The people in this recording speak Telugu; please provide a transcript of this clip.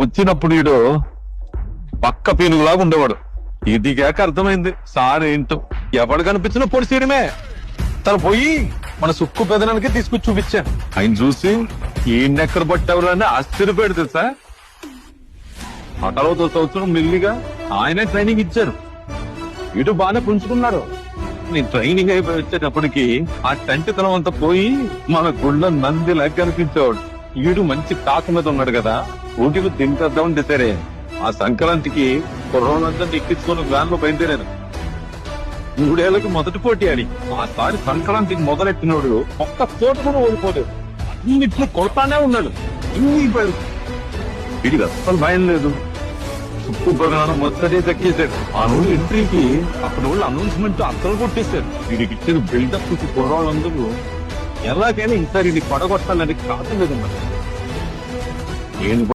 వచ్చినప్పుడు వీడు పక్క పీనుగులాగా ఉండేవాడు. ఇదిగాక అర్థమైంది సార్ ఏంటో, ఎవడు కనిపించినా పొడిచేయడమే. తను పోయి మన సుక్కు పెదనానికి తీసుకొచ్చి చూపించాను. ఆయన చూసి ఈయనెక్కడ పట్టేవారు అని ఆశ్చర్యపోయాడు తెలుసా. ఆ తర్వాత సంవత్సరం మెల్లిగా ఆయనే ట్రైనింగ్ ఇచ్చారు. వీడు బాగానే పుంజుకున్నారు. నేను ట్రైనింగ్ అయిపోయి వచ్చేటప్పటికి ఆ టెంట్ తనం అంతా పోయి మన గుళ్ళ నందిలా కనిపించేవాడు. వీడు మంచి కాక మీద ఉన్నాడు కదా, ఊటిలో తింటేద్దామని తెచ్చారే. ఆ సంక్రాంతికి కుర్రోళ్ళంతా ఎక్కించుకొని వ్యాన్ లో బయలుదేరాను. 3 ఏళ్ళకి మొదటి పోటీ ఆడి ఆసారి సంక్రాంతికి మొదలెట్టినోడు ఒక్క చోట కూడా ఓడిపోలేదు. అన్నిట్లో కొడతానే ఉన్నాడు. వీడికి అస్సలు భయం లేదు. సుప్పు ప్రగానం మొదటే దక్కేశాడు. ఆ రోజు ఎంట్రీకి అక్కడ వాళ్ళు అనౌన్స్మెంట్ అసలు కొట్టేశారు. వీడికి ఇచ్చిన బిల్డప్ చూసి కుర్రాళ్ళందరూ ఎలాగైనా ఈసారి ఇది పడగొట్టాలని కాదు లేదు. నేను